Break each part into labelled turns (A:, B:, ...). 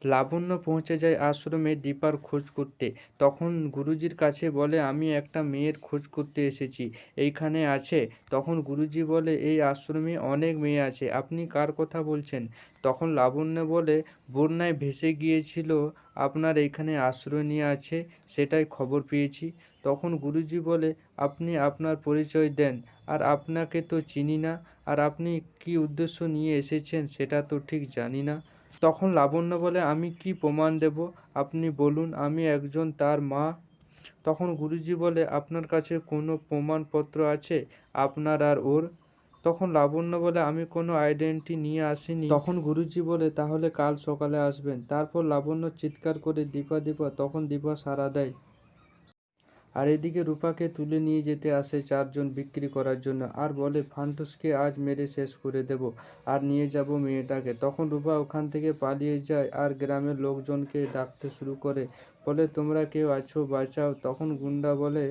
A: লাবণ্য পৌঁছে যায় আশ্রমে দীপার খোঁজ করতে। তখন গুরুজির কাছে বলে, আমি একটা মেয়ের খোঁজ করতে এসেছি, এইখানে আছে? তখন গুরুজি বলে, এই আশ্রমে অনেক মেয়ে আছে, আপনি কার কথা বলছেন? তখন লাবণ্য বলে, বন্যায় ভেসে গিয়েছিল, আপনার এইখানে আশ্রয় নিয়ে আছে, সেটাই খবর পেয়েছি। তখন গুরুজি বলে, আপনি আপনার পরিচয় দেন। আর আপনাকে তো চিনি না, আর আপনি কি উদ্দেশ্য নিয়ে এসেছেন সেটা তো ঠিক জানি না। তখন লাবণ্য বলে, আমি কি প্রমাণ দেব, আপনি বলুন, আমি একজন তার মা। তখন গুরুজি বলে, আপনার কাছে কোনো প্রমাণপত্র আছে আপনার আর ওর? তখন লাবণ্য বলে, আমি কোনো আইডেন্টি নিয়ে আসিনি। তখন গুরুজি বলে, তাহলে কাল সকালে আসবেন। তারপর লাবণ্য চিৎকার করে, দীপা দীপা। তখন দীপা সাড়া দেয়। আর এদিকে রূপাকে তুলে নিয়ে যেতে আসে চারজন বিক্রি করার জন্য, আর বলে, ফান্টুসকে আজ মেরে শেষ করে দেব, আর নিয়ে যাব মেয়েটাকে। তখন রূপা ওখান থেকে পালিয়ে যায় আর গ্রামের লোকজনকে ডাকতে শুরু করে, বলে, তোমরা কেউ আছো, বাঁচাও। তখন গুন্ডা বলে,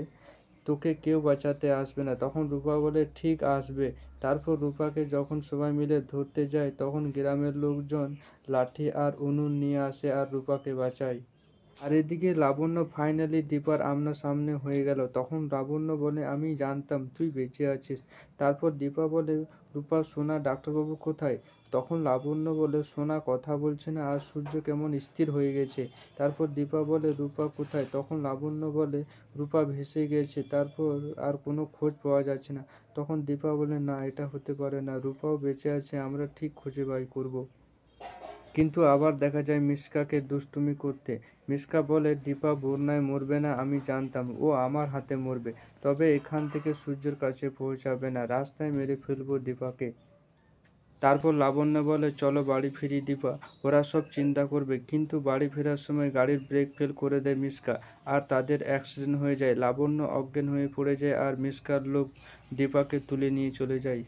A: তোকে কেউ বাঁচাতে আসবে না। তখন রূপা বলে, ঠিক আসবে। তারপর রূপাকে যখন সবাই মিলে ধরতে যায়, তখন গ্রামের লোকজন লাঠি আর উনুন নিয়ে আসে আর রূপাকে বাঁচায়। আর এদিকে লাবণ্য ফাইনালি দীপার সামনে হয়ে গেল। তখন লাবণ্য বলে, আমি জানতাম তুই বেঁচে আছিস। তারপর দীপা বলে, রূপা সোনা, ডাক্তারবাবু কোথায়? তখন লাবণ্য বলে, সোনা কথা বলছে না, আর সূর্য কেমন স্থির হয়ে গেছে। তারপর দীপা বলে, রূপা কোথায়? তখন লাবণ্য বলে, রূপা ভেসে গেছে, তারপর আর কোনো খোঁজ পাওয়া যাচ্ছে না। তখন দীপা বলে, না, এটা হতে পারে না, রূপাও বেঁচে আছে, আমরা ঠিক খুঁজে বাই করব। কিন্তু আবার দেখা যায় মিশকাকে দুষ্টুমি করতে। মিশকা বলে, দীপা বন্যায় মরবে না, আমি জানতাম ও আমার হাতে মরবে, তবে এখান থেকে সূর্যের কাছে পৌঁছাবে না, রাস্তায় মেরে ফেলবো দীপাকে। তারপর লাবণ্য বলে, চলো বাড়ি ফিরি দীপা, ওরা সব চিন্তা করবে। কিন্তু বাড়ি ফেরার সময় গাড়ির ব্রেক ফেল করে দেয় মিশকা, আর তাদের অ্যাক্সিডেন্ট হয়ে যায়। লাবণ্য অজ্ঞান হয়ে পড়ে যায়, আর মিশকার লোক দীপাকে তুলে নিয়ে চলে যায়।